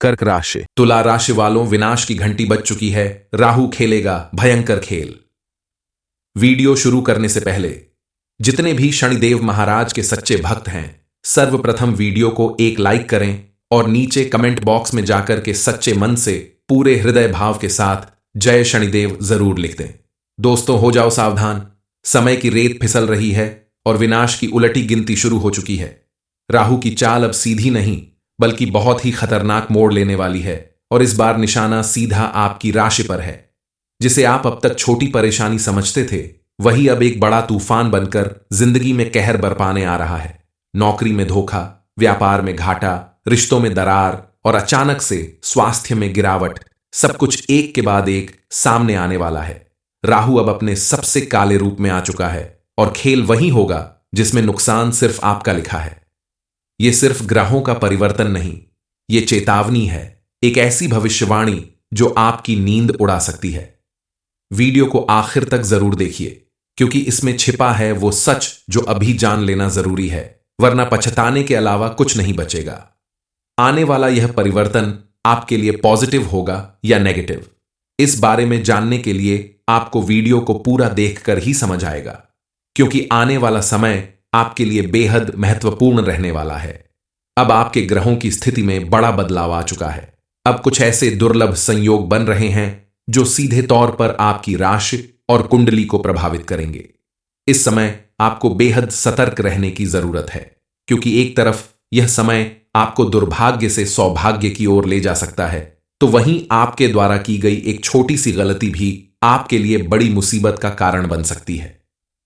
कर्क राशि। तुला राशि वालों, विनाश की घंटी बज चुकी है। राहु खेलेगा भयंकर खेल। वीडियो शुरू करने से पहले जितने भी शनिदेव महाराज के सच्चे भक्त हैं, सर्वप्रथम वीडियो को एक लाइक करें और नीचे कमेंट बॉक्स में जाकर के सच्चे मन से पूरे हृदय भाव के साथ जय शनिदेव जरूर लिख दें। दोस्तों, हो जाओ सावधान, समय की रेत फिसल रही है और विनाश की उलटी गिनती शुरू हो चुकी है। राहु की चाल अब सीधी नहीं बल्कि बहुत ही खतरनाक मोड़ लेने वाली है और इस बार निशाना सीधा आपकी राशि पर है। जिसे आप अब तक छोटी परेशानी समझते थे, वही अब एक बड़ा तूफान बनकर जिंदगी में कहर बरपाने आ रहा है। नौकरी में धोखा, व्यापार में घाटा, रिश्तों में दरार और अचानक से स्वास्थ्य में गिरावट, सब कुछ एक के बाद एक सामने आने वाला है। राहु अब अपने सबसे काले रूप में आ चुका है और खेल वही होगा जिसमें नुकसान सिर्फ आपका लिखा है। यह सिर्फ ग्रहों का परिवर्तन नहीं, यह चेतावनी है, एक ऐसी भविष्यवाणी जो आपकी नींद उड़ा सकती है। वीडियो को आखिर तक जरूर देखिए, क्योंकि इसमें छिपा है वो सच जो अभी जान लेना जरूरी है, वरना पछताने के अलावा कुछ नहीं बचेगा। आने वाला यह परिवर्तन आपके लिए पॉजिटिव होगा या नेगेटिव, इस बारे में जानने के लिए आपको वीडियो को पूरा देखकर ही समझ आएगा, क्योंकि आने वाला समय आपके लिए बेहद महत्वपूर्ण रहने वाला है। अब आपके ग्रहों की स्थिति में बड़ा बदलाव आ चुका है। अब कुछ ऐसे दुर्लभ संयोग बन रहे हैं जो सीधे तौर पर आपकी राशि और कुंडली को प्रभावित करेंगे। इस समय आपको बेहद सतर्क रहने की जरूरत है, क्योंकि एक तरफ यह समय आपको दुर्भाग्य से सौभाग्य की ओर ले जा सकता है, तो वहीं आपके द्वारा की गई एक छोटी सी गलती भी आपके लिए बड़ी मुसीबत का कारण बन सकती है।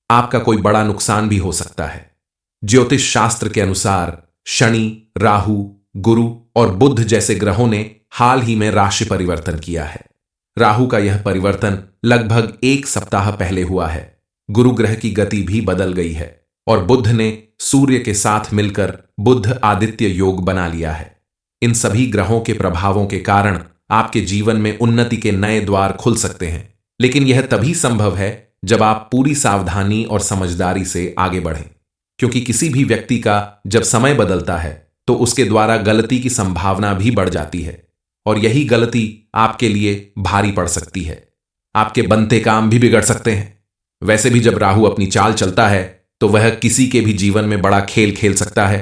आपका कोई बड़ा नुकसान भी हो सकता है। ज्योतिष शास्त्र के अनुसार शनि, राहु, गुरु और बुध जैसे ग्रहों ने हाल ही में राशि परिवर्तन किया है। राहु का यह परिवर्तन लगभग एक सप्ताह पहले हुआ है। गुरु ग्रह की गति भी बदल गई है और बुध ने सूर्य के साथ मिलकर बुध आदित्य योग बना लिया है। इन सभी ग्रहों के प्रभावों के कारण आपके जीवन में उन्नति के नए द्वार खुल सकते हैं, लेकिन यह तभी संभव है जब आप पूरी सावधानी और समझदारी से आगे बढ़ें, क्योंकि किसी भी व्यक्ति का जब समय बदलता है तो उसके द्वारा गलती की संभावना भी बढ़ जाती है और यही गलती आपके लिए भारी पड़ सकती है। आपके बनते काम भी बिगड़ सकते हैं। वैसे भी जब राहु अपनी चाल चलता है तो वह किसी के भी जीवन में बड़ा खेल खेल सकता है।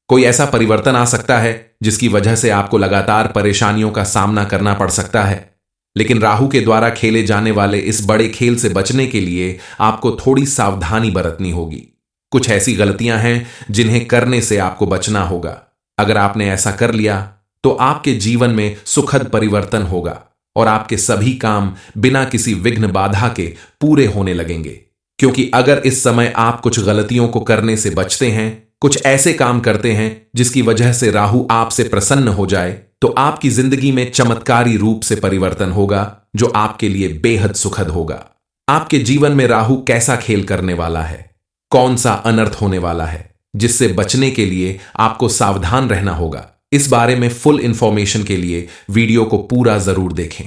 कोई ऐसा परिवर्तन आ सकता है जिसकी वजह से आपको लगातार परेशानियों का सामना करना पड़ सकता है, लेकिन राहु के द्वारा खेले जाने वाले इस बड़े खेल से बचने के लिए आपको थोड़ी सावधानी बरतनी होगी। कुछ ऐसी गलतियां हैं जिन्हें करने से आपको बचना होगा। अगर आपने ऐसा कर लिया तो आपके जीवन में सुखद परिवर्तन होगा और आपके सभी काम बिना किसी विघ्न बाधा के पूरे होने लगेंगे। क्योंकि अगर इस समय आप कुछ गलतियों को करने से बचते हैं, कुछ ऐसे काम करते हैं जिसकी वजह से राहु आपसे प्रसन्न हो जाए, तो आपकी जिंदगी में चमत्कारी रूप से परिवर्तन होगा जो आपके लिए बेहद सुखद होगा। आपके जीवन में राहु कैसा खेल करने वाला है, कौन सा अनर्थ होने वाला है, जिससे बचने के लिए आपको सावधान रहना होगा, इस बारे में फुल इंफॉर्मेशन के लिए वीडियो को पूरा जरूर देखें।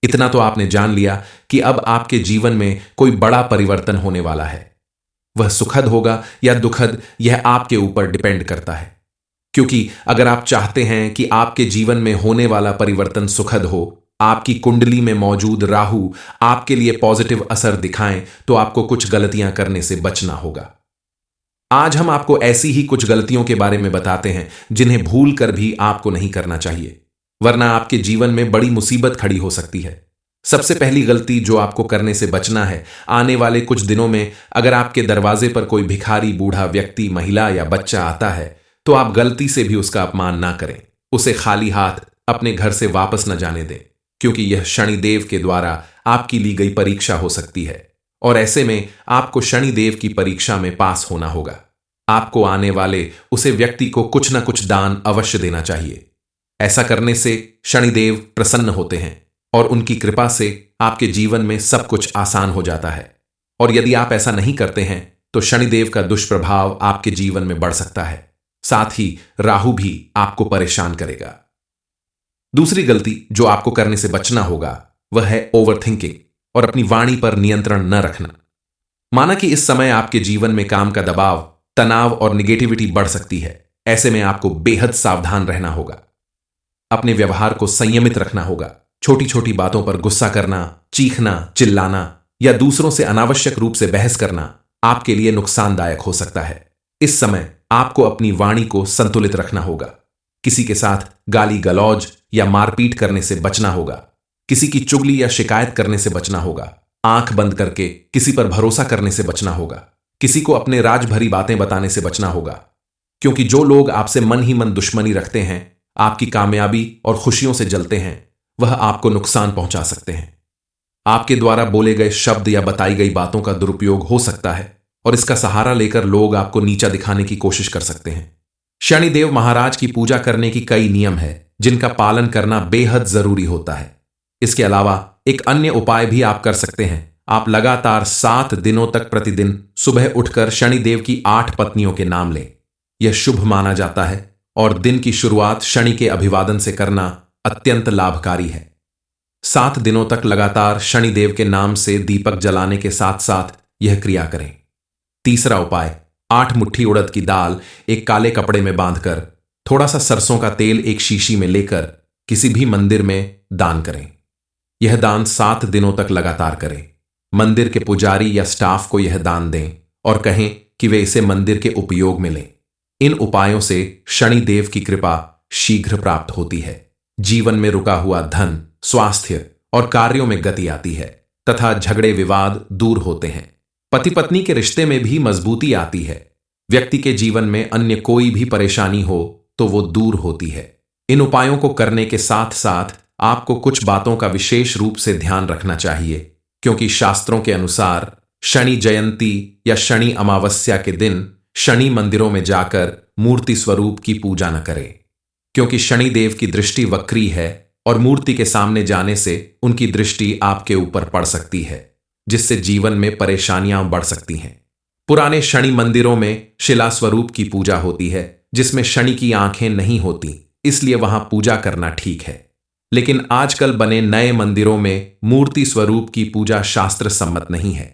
इतना तो आपने जान लिया कि अब आपके जीवन में कोई बड़ा परिवर्तन होने वाला है। वह सुखद होगा या दुखद, यह आपके ऊपर डिपेंड करता है। क्योंकि अगर आप चाहते हैं कि आपके जीवन में होने वाला परिवर्तन सुखद हो, आपकी कुंडली में मौजूद राहु आपके लिए पॉजिटिव असर दिखाएं, तो आपको कुछ गलतियां करने से बचना होगा। आज हम आपको ऐसी ही कुछ गलतियों के बारे में बताते हैं जिन्हें भूल कर भी आपको नहीं करना चाहिए, वरना आपके जीवन में बड़ी मुसीबत खड़ी हो सकती है। सबसे पहली गलती जो आपको करने से बचना है, आने वाले कुछ दिनों में अगर आपके दरवाजे पर कोई भिखारी, बूढ़ा व्यक्ति, महिला या बच्चा आता है तो आप गलती से भी उसका अपमान ना करें। उसे खाली हाथ अपने घर से वापस न जाने दें, क्योंकि यह शनिदेव के द्वारा आपकी ली गई परीक्षा हो सकती है और ऐसे में आपको शनिदेव की परीक्षा में पास होना होगा। आपको आने वाले उसे व्यक्ति को कुछ न कुछ दान अवश्य देना चाहिए। ऐसा करने से शनिदेव प्रसन्न होते हैं और उनकी कृपा से आपके जीवन में सब कुछ आसान हो जाता है। और यदि आप ऐसा नहीं करते हैं तो शनिदेव का दुष्प्रभाव आपके जीवन में बढ़ सकता है, साथ ही राहु भी आपको परेशान करेगा। दूसरी गलती जो आपको करने से बचना होगा वह है ओवरथिंकिंग और अपनी वाणी पर नियंत्रण न रखना। माना कि इस समय आपके जीवन में काम का दबाव, तनाव और निगेटिविटी बढ़ सकती है। ऐसे में आपको बेहद सावधान रहना होगा। अपने व्यवहार को संयमित रखना होगा। छोटी छोटी बातों पर गुस्सा करना, चीखना, चिल्लाना या दूसरों से अनावश्यक रूप से बहस करना आपके लिए नुकसानदायक हो सकता है। इस समय आपको अपनी वाणी को संतुलित रखना होगा। किसी के साथ गाली गलौज या मारपीट करने से बचना होगा। किसी की चुगली या शिकायत करने से बचना होगा। आंख बंद करके किसी पर भरोसा करने से बचना होगा। किसी को अपने राज भरी बातें बताने से बचना होगा, क्योंकि जो लोग आपसे मन ही मन दुश्मनी रखते हैं, आपकी कामयाबी और खुशियों से जलते हैं, वह आपको नुकसान पहुंचा सकते हैं। आपके द्वारा बोले गए शब्द या बताई गई बातों का दुरुपयोग हो सकता है और इसका सहारा लेकर लोग आपको नीचा दिखाने की कोशिश कर सकते हैं। शनिदेव महाराज की पूजा करने की कई नियम है जिनका पालन करना बेहद जरूरी होता है। इसके अलावा एक अन्य उपाय भी आप कर सकते हैं। आप लगातार 7 दिनों तक प्रतिदिन सुबह उठकर शनिदेव की 8 पत्नियों के नाम लें। यह शुभ माना जाता है और दिन की शुरुआत शनि के अभिवादन से करना अत्यंत लाभकारी है। 7 दिनों तक लगातार शनिदेव के नाम से दीपक जलाने के साथ साथ यह क्रिया करें। तीसरा उपाय, 8 मुट्ठी उड़द की दाल एक काले कपड़े में बांधकर थोड़ा सा सरसों का तेल एक शीशी में लेकर किसी भी मंदिर में दान करें। यह दान 7 दिनों तक लगातार करें। मंदिर के पुजारी या स्टाफ को यह दान दें और कहें कि वे इसे मंदिर के उपयोग में लें। इन उपायों से शनिदेव की कृपा शीघ्र प्राप्त होती है। जीवन में रुका हुआ धन, स्वास्थ्य और कार्यों में गति आती है तथा झगड़े विवाद दूर होते हैं। पति पत्नी के रिश्ते में भी मजबूती आती है। व्यक्ति के जीवन में अन्य कोई भी परेशानी हो तो वो दूर होती है। इन उपायों को करने के साथ साथ आपको कुछ बातों का विशेष रूप से ध्यान रखना चाहिए, क्योंकि शास्त्रों के अनुसार शनि जयंती या शनि अमावस्या के दिन शनि मंदिरों में जाकर मूर्ति स्वरूप की पूजा न करें, क्योंकि शनिदेव की दृष्टि वक्री है और मूर्ति के सामने जाने से उनकी दृष्टि आपके ऊपर पड़ सकती है, जिससे जीवन में परेशानियां बढ़ सकती हैं। पुराने शनि मंदिरों में शिला स्वरूप की पूजा होती है, जिसमें शनि की आंखें नहीं होती, इसलिए वहां पूजा करना ठीक है। लेकिन आजकल बने नए मंदिरों में मूर्ति स्वरूप की पूजा शास्त्र सम्मत नहीं है।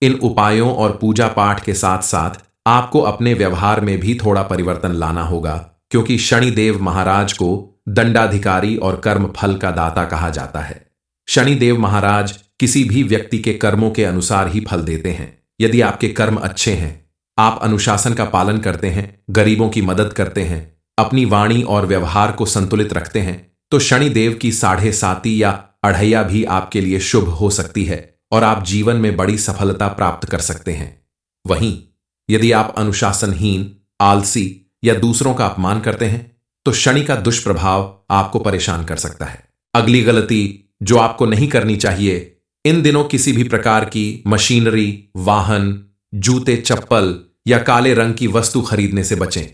इन उपायों और पूजा पाठ के साथ साथ आपको अपने व्यवहार में भी थोड़ा परिवर्तन लाना होगा, क्योंकि शनिदेव महाराज को दंडाधिकारी और कर्म फल का दाता कहा जाता है। शनिदेव महाराज किसी भी व्यक्ति के कर्मों के अनुसार ही फल देते हैं। यदि आपके कर्म अच्छे हैं, आप अनुशासन का पालन करते हैं, गरीबों की मदद करते हैं, अपनी वाणी और व्यवहार को संतुलित रखते हैं, तो शनिदेव की 7.5 या अढ़ैया भी आपके लिए शुभ हो सकती है और आप जीवन में बड़ी सफलता प्राप्त कर सकते हैं। वहीं यदि आप अनुशासनहीन, आलसी या दूसरों का अपमान करते हैं, तो शनि का दुष्प्रभाव आपको परेशान कर सकता है। अगली गलती जो आपको नहीं करनी चाहिए, इन दिनों किसी भी प्रकार की मशीनरी, वाहन, जूते, चप्पल या काले रंग की वस्तु खरीदने से बचें,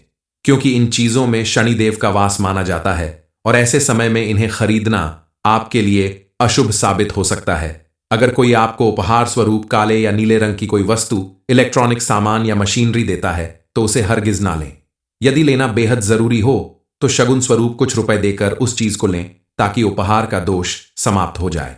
क्योंकि इन चीजों में शनिदेव का वास माना जाता है और ऐसे समय में इन्हें खरीदना आपके लिए अशुभ साबित हो सकता है। अगर कोई आपको उपहार स्वरूप काले या नीले रंग की कोई वस्तु, इलेक्ट्रॉनिक सामान या मशीनरी देता है, तो उसे हरगिज ना लें। यदि लेना बेहद जरूरी हो तो शगुन स्वरूप कुछ रुपए देकर उस चीज को लें, ताकि उपहार का दोष समाप्त हो जाए।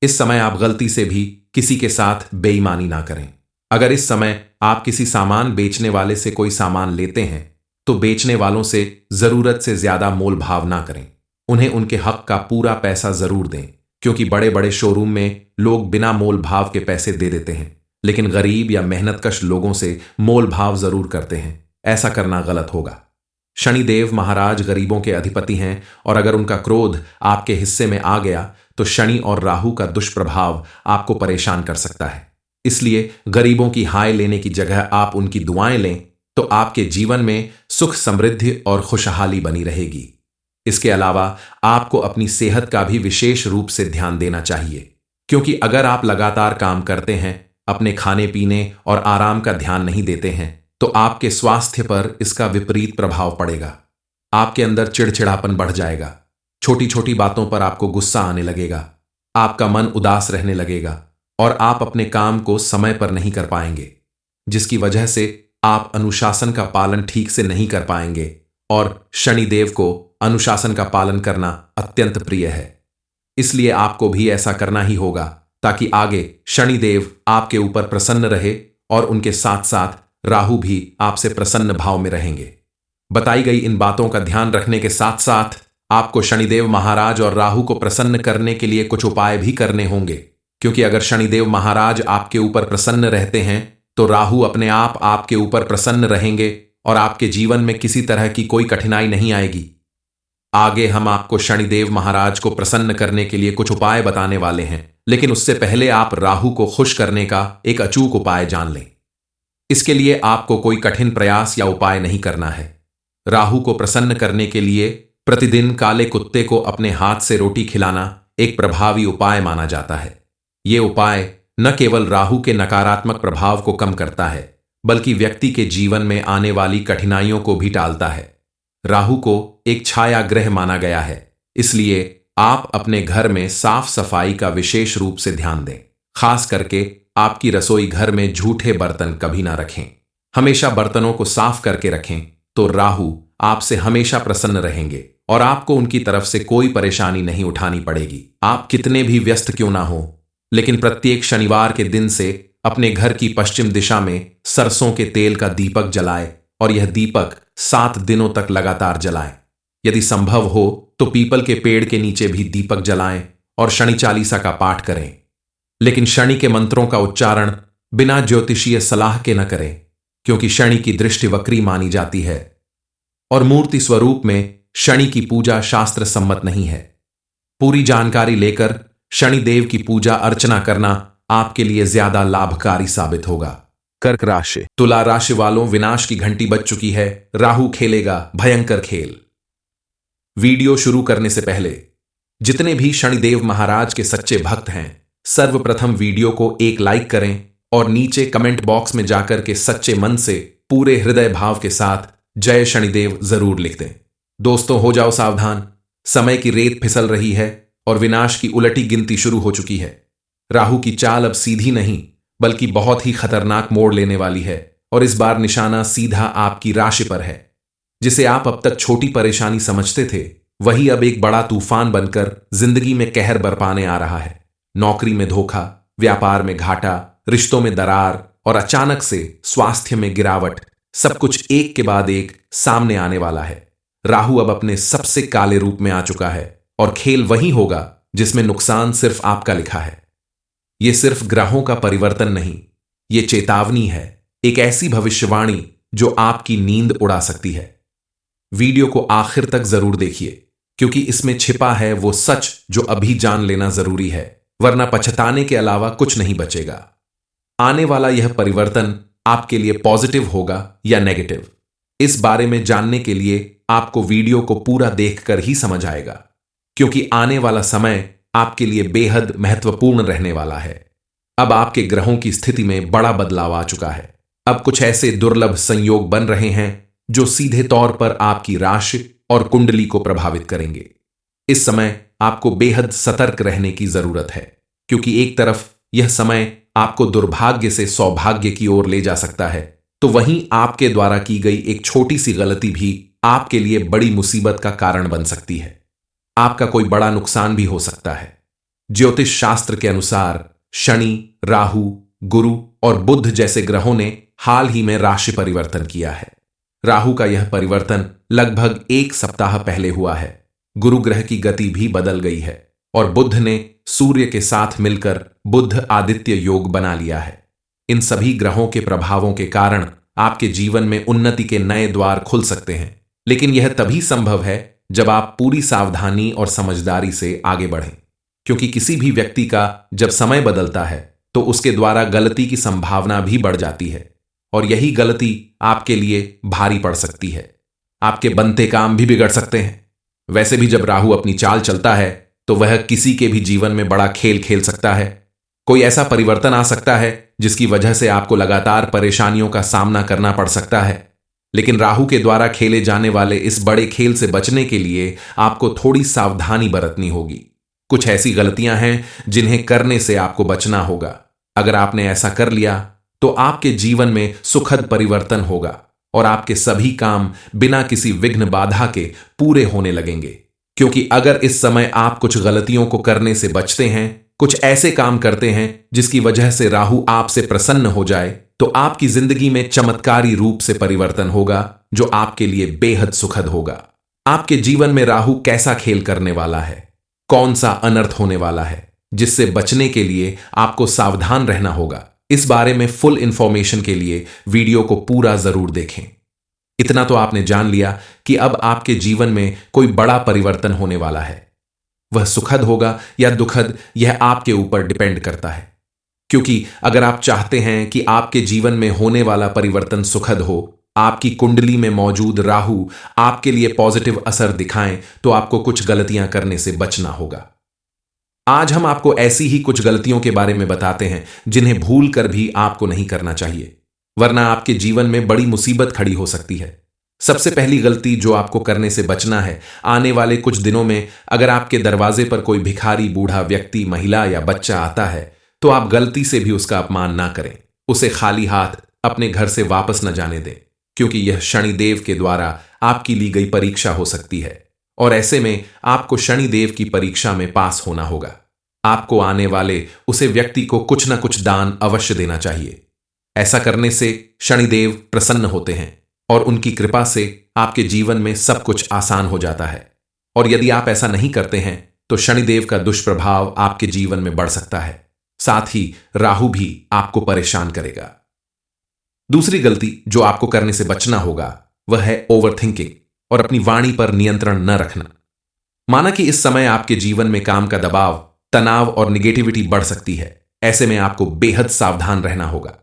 इस समय आप गलती से भी किसी के साथ बेईमानी ना करें। अगर इस समय आप किसी सामान बेचने वाले से कोई सामान लेते हैं, तो बेचने वालों से जरूरत से ज्यादा मोल भाव ना करें। उन्हें उनके हक का पूरा पैसा जरूर दें, क्योंकि बड़े बड़े शोरूम में लोग बिना मोल भाव के पैसे दे देते हैं, लेकिन गरीब या मेहनतकश लोगों से मोल भाव जरूर करते हैं। ऐसा करना गलत होगा। शनिदेव महाराज गरीबों के अधिपति हैं और अगर उनका क्रोध आपके हिस्से में आ गया तो शनि और राहु का दुष्प्रभाव आपको परेशान कर सकता है। इसलिए गरीबों की हाय लेने की जगह आप उनकी दुआएं लें, तो आपके जीवन में सुख, समृद्धि और खुशहाली बनी रहेगी। इसके अलावा आपको अपनी सेहत का भी विशेष रूप से ध्यान देना चाहिए, क्योंकि अगर आप लगातार काम करते हैं, अपने खाने पीने और आराम का ध्यान नहीं देते हैं, तो आपके स्वास्थ्य पर इसका विपरीत प्रभाव पड़ेगा। आपके अंदर चिड़चिड़ापन बढ़ जाएगा। छोटी छोटी बातों पर आपको गुस्सा आने लगेगा। आपका मन उदास रहने लगेगा और आप अपने काम को समय पर नहीं कर पाएंगे, जिसकी वजह से आप अनुशासन का पालन ठीक से नहीं कर पाएंगे। और शनिदेव को अनुशासन का पालन करना अत्यंत प्रिय है, इसलिए आपको भी ऐसा करना ही होगा, ताकि आगे शनिदेव आपके ऊपर प्रसन्न रहे और उनके साथ साथ राहु भी आपसे प्रसन्न भाव में रहेंगे। बताई गई इन बातों का ध्यान रखने के साथ साथ आपको शनिदेव महाराज और राहु को प्रसन्न करने के लिए कुछ उपाय भी करने होंगे, क्योंकि अगर शनिदेव महाराज आपके ऊपर प्रसन्न रहते हैं तो राहु अपने आप आपके ऊपर प्रसन्न रहेंगे और आपके जीवन में किसी तरह की कोई कठिनाई नहीं आएगी। आगे हम आपको शनिदेव महाराज को प्रसन्न करने के लिए कुछ उपाय बताने वाले हैं, लेकिन उससे पहले आप राहु को खुश करने का एक अचूक उपाय जान लें। इसके लिए आपको कोई कठिन प्रयास या उपाय नहीं करना है। राहु को प्रसन्न करने के लिए प्रतिदिन काले कुत्ते को अपने हाथ से रोटी खिलाना एक प्रभावी उपाय माना जाता है। यह उपाय न केवल राहु के नकारात्मक प्रभाव को कम करता है, बल्कि व्यक्ति के जीवन में आने वाली कठिनाइयों को भी टालता है। राहु को एक छाया ग्रह माना गया है, इसलिए आप अपने घर में साफ सफाई का विशेष रूप से ध्यान दें। खास करके आपकी रसोई घर में झूठे बर्तन कभी ना रखें। हमेशा बर्तनों को साफ करके रखें, तो राहु आपसे हमेशा प्रसन्न रहेंगे और आपको उनकी तरफ से कोई परेशानी नहीं उठानी पड़ेगी। आप कितने भी व्यस्त क्यों ना हो, लेकिन प्रत्येक शनिवार के दिन से अपने घर की पश्चिम दिशा में सरसों के तेल का दीपक जलाएं और यह दीपक 7 दिनों तक लगातार जलाएं। यदि संभव हो तो पीपल के पेड़ के नीचे भी दीपक जलाएं और शनि चालीसा का पाठ करें, लेकिन शनि के मंत्रों का उच्चारण बिना ज्योतिषीय सलाह के न करें, क्योंकि शनि की दृष्टि वक्री मानी जाती है और मूर्ति स्वरूप में शनि की पूजा शास्त्र सम्मत नहीं है। पूरी जानकारी लेकर शनि देव की पूजा अर्चना करना आपके लिए ज्यादा लाभकारी साबित होगा। कर्क राशि। तुला राशि वालों, विनाश की घंटी बज चुकी है। राहु खेलेगा भयंकर खेल। वीडियो शुरू करने से पहले जितने भी शनिदेव महाराज के सच्चे भक्त हैं, सर्वप्रथम वीडियो को एक लाइक करें और नीचे कमेंट बॉक्स में जाकर के सच्चे मन से पूरे हृदय भाव के साथ जय शनिदेव जरूर लिख दें। दोस्तों, हो जाओ सावधान, समय की रेत फिसल रही है और विनाश की उलटी गिनती शुरू हो चुकी है। राहु की चाल अब सीधी नहीं बल्कि बहुत ही खतरनाक मोड़ लेने वाली है और इस बार निशाना सीधा आपकी राशि पर है। जिसे आप अब तक छोटी परेशानी समझते थे, वही अब एक बड़ा तूफान बनकर जिंदगी में कहर बरपाने आ रहा है। नौकरी में धोखा, व्यापार में घाटा, रिश्तों में दरार और अचानक से स्वास्थ्य में गिरावट, सब कुछ एक के बाद एक सामने आने वाला है। राहु अब अपने सबसे काले रूप में आ चुका है और खेल वही होगा जिसमें नुकसान सिर्फ आपका लिखा है। यह सिर्फ ग्रहों का परिवर्तन नहीं, यह चेतावनी है, एक ऐसी भविष्यवाणी जो आपकी नींद उड़ा सकती है। वीडियो को आखिर तक जरूर देखिए, क्योंकि इसमें छिपा है वो सच जो अभी जान लेना जरूरी है, वरना पछताने के अलावा कुछ नहीं बचेगा। आने वाला यह परिवर्तन आपके लिए पॉजिटिव होगा या नेगेटिव, इस बारे में जानने के लिए आपको वीडियो को पूरा देखकर ही समझ आएगा, क्योंकि आने वाला समय आपके लिए बेहद महत्वपूर्ण रहने वाला है। अब आपके ग्रहों की स्थिति में बड़ा बदलाव आ चुका है। अब कुछ ऐसे दुर्लभ संयोग बन रहे हैं जो सीधे तौर पर आपकी राशि और कुंडली को प्रभावित करेंगे। इस समय आपको बेहद सतर्क रहने की जरूरत है, क्योंकि एक तरफ यह समय आपको दुर्भाग्य से सौभाग्य की ओर ले जा सकता है, तो वहीं आपके द्वारा की गई एक छोटी सी गलती भी आपके लिए बड़ी मुसीबत का कारण बन सकती है। आपका कोई बड़ा नुकसान भी हो सकता है। ज्योतिष शास्त्र के अनुसार शनि, राहु, गुरु और बुध जैसे ग्रहों ने हाल ही में राशि परिवर्तन किया है। राहु का यह परिवर्तन लगभग 1 सप्ताह पहले हुआ है। गुरु ग्रह की गति भी बदल गई है और बुध ने सूर्य के साथ मिलकर बुध आदित्य योग बना लिया है। इन सभी ग्रहों के प्रभावों के कारण आपके जीवन में उन्नति के नए द्वार खुल सकते हैं, लेकिन यह तभी संभव है जब आप पूरी सावधानी और समझदारी से आगे बढ़ें, क्योंकि किसी भी व्यक्ति का जब समय बदलता है तो उसके द्वारा गलती की संभावना भी बढ़ जाती है और यही गलती आपके लिए भारी पड़ सकती है। आपके बनते काम भी बिगड़ सकते हैं। वैसे भी जब राहु अपनी चाल चलता है तो वह किसी के भी जीवन में बड़ा खेल खेल सकता है। कोई ऐसा परिवर्तन आ सकता है जिसकी वजह से आपको लगातार परेशानियों का सामना करना पड़ सकता है, लेकिन राहु के द्वारा खेले जाने वाले इस बड़े खेल से बचने के लिए आपको थोड़ी सावधानी बरतनी होगी। कुछ ऐसी गलतियां हैं जिन्हें करने से आपको बचना होगा। अगर आपने ऐसा कर लिया तो आपके जीवन में सुखद परिवर्तन होगा और आपके सभी काम बिना किसी विघ्न बाधा के पूरे होने लगेंगे। क्योंकि अगर इस समय आप कुछ गलतियों को करने से बचते हैं, कुछ ऐसे काम करते हैं जिसकी वजह से राहु आपसे प्रसन्न हो जाए, तो आपकी जिंदगी में चमत्कारी रूप से परिवर्तन होगा जो आपके लिए बेहद सुखद होगा। आपके जीवन में राहु कैसा खेल करने वाला है, कौन सा अनर्थ होने वाला है, जिससे बचने के लिए आपको सावधान रहना होगा। इस बारे में फुल इंफॉर्मेशन के लिए वीडियो को पूरा जरूर देखें। इतना तो आपने जान लिया कि अब आपके जीवन में कोई बड़ा परिवर्तन होने वाला है। वह सुखद होगा या दुखद, यह आपके ऊपर डिपेंड करता है। क्योंकि अगर आप चाहते हैं कि आपके जीवन में होने वाला परिवर्तन सुखद हो, आपकी कुंडली में मौजूद राहु आपके लिए पॉजिटिव असर दिखाएं, तो आपको कुछ गलतियां करने से बचना होगा। आज हम आपको ऐसी ही कुछ गलतियों के बारे में बताते हैं जिन्हें भूल कर भी आपको नहीं करना चाहिए, वरना आपके जीवन में बड़ी मुसीबत खड़ी हो सकती है। सबसे पहली गलती जो आपको करने से बचना है, आने वाले कुछ दिनों में अगर आपके दरवाजे पर कोई भिखारी, बूढ़ा व्यक्ति, महिला या बच्चा आता है, तो आप गलती से भी उसका अपमान ना करें। उसे खाली हाथ अपने घर से वापस न जाने दें, क्योंकि यह शनिदेव के द्वारा आपकी ली गई परीक्षा हो सकती है और ऐसे में आपको शनिदेव की परीक्षा में पास होना होगा। आपको आने वाले उसे व्यक्ति को कुछ न कुछ दान अवश्य देना चाहिए। ऐसा करने से शनिदेव प्रसन्न होते हैं और उनकी कृपा से आपके जीवन में सब कुछ आसान हो जाता है। और यदि आप ऐसा नहीं करते हैं तो शनिदेव का दुष्प्रभाव आपके जीवन में बढ़ सकता है, साथ ही राहु भी आपको परेशान करेगा। दूसरी गलती जो आपको करने से बचना होगा वह है ओवरथिंकिंग और अपनी वाणी पर नियंत्रण न रखना। माना कि इस समय आपके जीवन में काम का दबाव, तनाव और निगेटिविटी बढ़ सकती है। ऐसे में आपको बेहद सावधान रहना होगा।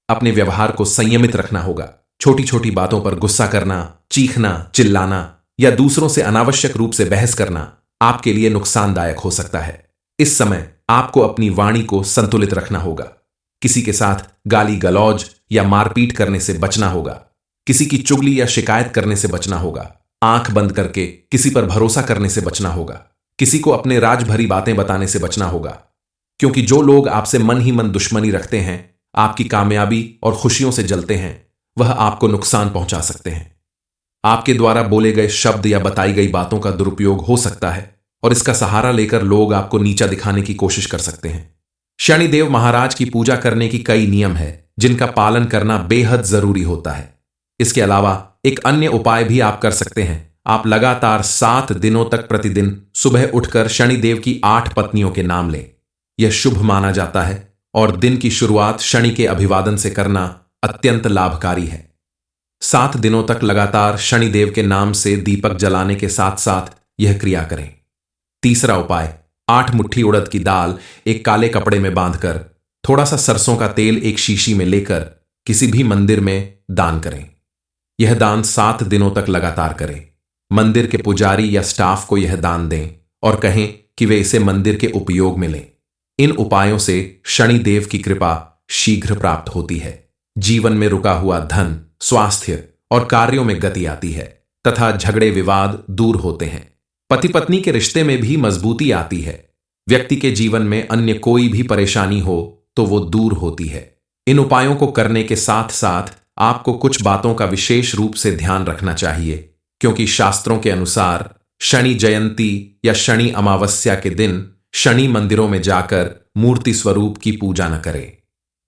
अपने व्यवहार को संयमित रखना होगा। छोटी छोटी बातों पर गुस्सा करना, चीखना, चिल्लाना या दूसरों से अनावश्यक रूप से बहस करना आपके लिए नुकसानदायक हो सकता है। इस समय आपको अपनी वाणी को संतुलित रखना होगा। किसी के साथ गाली गलौज या मारपीट करने से बचना होगा। किसी की चुगली या शिकायत करने से बचना होगा। आंख बंद करके किसी पर भरोसा करने से बचना होगा। किसी को अपने राज भरी बातें बताने से बचना होगा, क्योंकि जो लोग आपसे मन ही मन दुश्मनी रखते हैं, आपकी कामयाबी और खुशियों से जलते हैं, वह आपको नुकसान पहुंचा सकते हैं। आपके द्वारा बोले गए शब्द या बताई गई बातों का दुरुपयोग हो सकता है और इसका सहारा लेकर लोग आपको नीचा दिखाने की कोशिश कर सकते हैं। शनिदेव महाराज की पूजा करने की कई नियम है जिनका पालन करना बेहद जरूरी होता है। इसके अलावा एक अन्य उपाय भी आप कर सकते हैं। आप लगातार 7 दिनों तक प्रतिदिन सुबह उठकर शनिदेव की 8 पत्नियों के नाम लें। यह शुभ माना जाता है और दिन की शुरुआत शनि के अभिवादन से करना अत्यंत लाभकारी है। 7 दिनों तक लगातार शनिदेव के नाम से दीपक जलाने के साथ साथ यह क्रिया करें। तीसरा उपाय, 8 मुट्ठी उड़द की दाल एक काले कपड़े में बांधकर थोड़ा सा सरसों का तेल एक शीशी में लेकर किसी भी मंदिर में दान करें। यह दान 7 दिनों तक लगातार करें। मंदिर के पुजारी या स्टाफ को यह दान दें और कहें कि वे इसे मंदिर के उपयोग में लें। इन उपायों से शनिदेव की कृपा शीघ्र प्राप्त होती है। जीवन में रुका हुआ धन, स्वास्थ्य और कार्यों में गति आती है तथा झगड़े विवाद दूर होते हैं। पति पत्नी के रिश्ते में भी मजबूती आती है। व्यक्ति के जीवन में अन्य कोई भी परेशानी हो तो वो दूर होती है। इन उपायों को करने के साथ साथ आपको कुछ बातों का विशेष रूप से ध्यान रखना चाहिए, क्योंकि शास्त्रों के अनुसार शनि जयंती या शनि अमावस्या के दिन शनि मंदिरों में जाकर मूर्ति स्वरूप की पूजा न करें,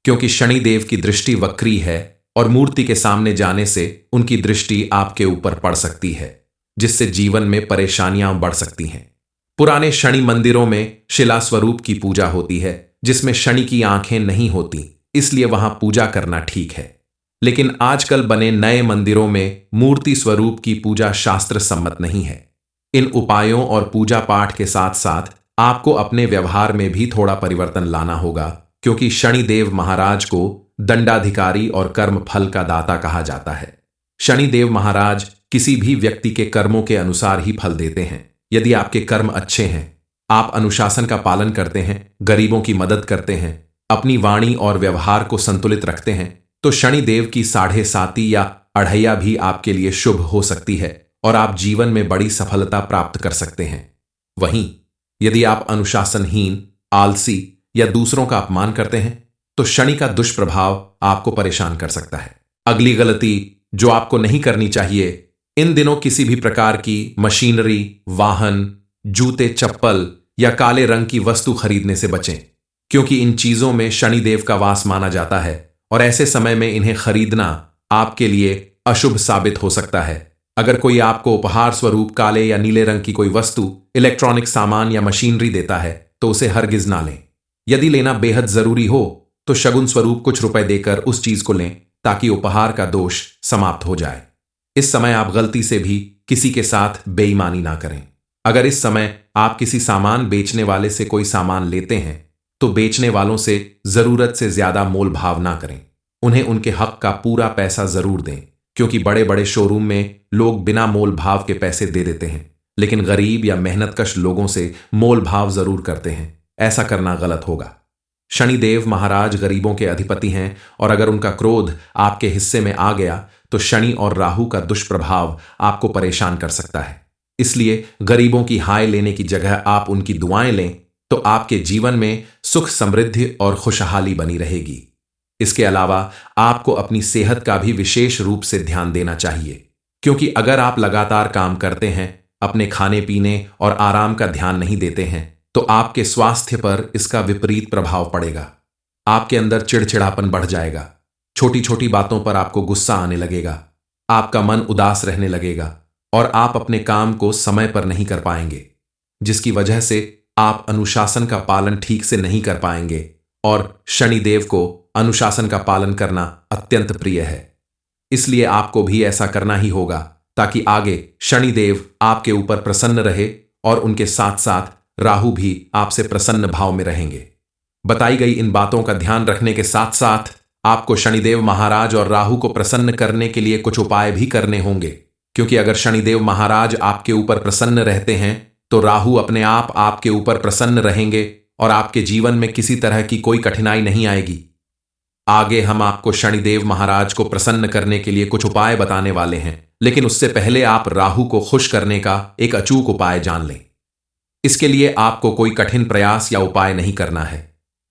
क्योंकि शनिदेव की दृष्टि वक्री है और मूर्ति के सामने जाने से उनकी दृष्टि आपके ऊपर पड़ सकती है, जिससे जीवन में परेशानियां बढ़ सकती हैं। पुराने शनि मंदिरों में शिला स्वरूप की पूजा होती है, जिसमें शनि की आंखें नहीं होती, इसलिए वहां पूजा करना ठीक है। लेकिन आजकल बने नए मंदिरों में मूर्ति स्वरूप की पूजा शास्त्र सम्मत नहीं है। इन उपायों और पूजा पाठ के साथ साथ आपको अपने व्यवहार में भी थोड़ा परिवर्तन लाना होगा, क्योंकि शनिदेव महाराज को दंडाधिकारी और कर्म फल का दाता कहा जाता है। शनिदेव महाराज किसी भी व्यक्ति के कर्मों के अनुसार ही फल देते हैं। यदि आपके कर्म अच्छे हैं, आप अनुशासन का पालन करते हैं, गरीबों की मदद करते हैं, अपनी वाणी और व्यवहार को संतुलित रखते हैं, तो शनिदेव की 7.5 या अढ़ैया भी आपके लिए शुभ हो सकती है और आप जीवन में बड़ी सफलता प्राप्त कर सकते हैं। वहीं यदि आप अनुशासनहीन, आलसी या दूसरों का अपमान करते हैं, तो शनि का दुष्प्रभाव आपको परेशान कर सकता है। अगली गलती जो आपको नहीं करनी चाहिए, इन दिनों किसी भी प्रकार की मशीनरी, वाहन, जूते, चप्पल या काले रंग की वस्तु खरीदने से बचें, क्योंकि इन चीजों में शनिदेव का वास माना जाता है और ऐसे समय में इन्हें खरीदना आपके लिए अशुभ साबित हो सकता है। अगर कोई आपको उपहार स्वरूप काले या नीले रंग की कोई वस्तु, इलेक्ट्रॉनिक सामान या मशीनरी देता है तो उसे हरगिज ना लें। यदि लेना बेहद जरूरी हो तो शगुन स्वरूप कुछ रुपए देकर उस चीज को लें ताकि उपहार का दोष समाप्त हो जाए। इस समय आप गलती से भी किसी के साथ बेईमानी ना करें। अगर इस समय आप किसी सामान बेचने वाले से कोई सामान लेते हैं तो बेचने वालों से जरूरत से ज्यादा मोल भाव ना करें। उन्हें उनके हक का पूरा पैसा जरूर दें, क्योंकि बड़े बड़े शोरूम में लोग बिना मोल भाव के पैसे दे देते हैं, लेकिन गरीब या मेहनतकश लोगों से मोल भाव जरूर करते हैं। ऐसा करना गलत होगा। शनिदेव महाराज गरीबों के अधिपति हैं और अगर उनका क्रोध आपके हिस्से में आ गया तो शनि और राहु का दुष्प्रभाव आपको परेशान कर सकता है। इसलिए गरीबों की हाय लेने की जगह आप उनकी दुआएं लें तो आपके जीवन में सुख समृद्धि और खुशहाली बनी रहेगी। इसके अलावा आपको अपनी सेहत का भी विशेष रूप से ध्यान देना चाहिए, क्योंकि अगर आप लगातार काम करते हैं, अपने खाने पीने और आराम का ध्यान नहीं देते हैं तो आपके स्वास्थ्य पर इसका विपरीत प्रभाव पड़ेगा। आपके अंदर चिड़चिड़ापन बढ़ जाएगा, छोटी छोटी बातों पर आपको गुस्सा आने लगेगा, आपका मन उदास रहने लगेगा और आप अपने काम को समय पर नहीं कर पाएंगे, जिसकी वजह से आप अनुशासन का पालन ठीक से नहीं कर पाएंगे। और शनिदेव को अनुशासन का पालन करना अत्यंत प्रिय है, इसलिए आपको भी ऐसा करना ही होगा ताकि आगे शनिदेव आपके ऊपर प्रसन्न रहे और उनके साथ साथ राहु भी आपसे प्रसन्न भाव में रहेंगे। बताई गई इन बातों का ध्यान रखने के साथ साथ आपको शनिदेव महाराज और राहु को प्रसन्न करने के लिए कुछ उपाय भी करने होंगे, क्योंकि अगर शनिदेव महाराज आपके ऊपर प्रसन्न रहते हैं तो राहु अपने आप आपके ऊपर प्रसन्न रहेंगे और आपके जीवन में किसी तरह की कोई कठिनाई नहीं आएगी। आगे हम आपको शनिदेव महाराज को प्रसन्न करने के लिए कुछ उपाय बताने वाले हैं, लेकिन उससे पहले आप राहु को खुश करने का एक अचूक उपाय जान लें। इसके लिए आपको कोई कठिन प्रयास या उपाय नहीं करना है।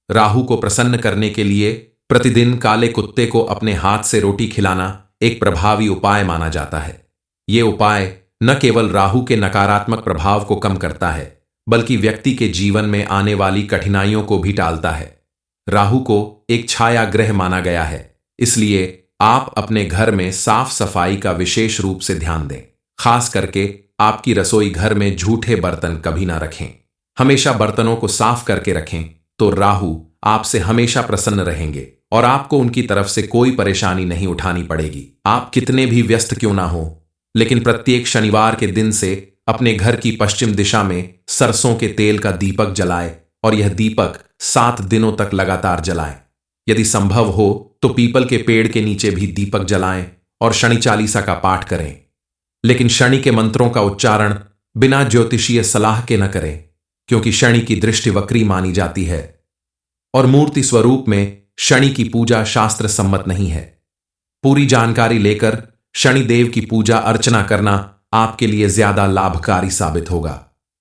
राहु को प्रसन्न करने के लिए प्रतिदिन काले कुत्ते को अपने हाथ से रोटी खिलाना एक प्रभावी उपाय माना जाता है। यह उपाय न केवल राहु के नकारात्मक प्रभाव को कम करता है, बल्कि व्यक्ति के जीवन में आने वाली कठिनाइयों को भी टालता है। राहु को एक छाया ग्रह माना गया है, इसलिए आप अपने घर में साफ सफाई का विशेष रूप से ध्यान दें। खास करके आपकी रसोई घर में झूठे बर्तन कभी ना रखें। हमेशा बर्तनों को साफ करके रखें तो राहु आपसे हमेशा प्रसन्न रहेंगे और आपको उनकी तरफ से कोई परेशानी नहीं उठानी पड़ेगी। आप कितने भी व्यस्त क्यों ना हो, लेकिन प्रत्येक शनिवार के दिन से अपने घर की पश्चिम दिशा में सरसों के तेल का दीपक जलाएं और यह दीपक 7 दिनों तक लगातार जलाएं। यदि संभव हो तो पीपल के पेड़ के नीचे भी दीपक जलाएं और शनि चालीसा का पाठ करें, लेकिन शनि के मंत्रों का उच्चारण बिना ज्योतिषीय सलाह के न करें, क्योंकि शनि की दृष्टि वक्री मानी जाती है और मूर्ति स्वरूप में शनि की पूजा शास्त्र सम्मत नहीं है। पूरी जानकारी लेकर शनि देव की पूजा अर्चना करना आपके लिए ज्यादा लाभकारी साबित होगा।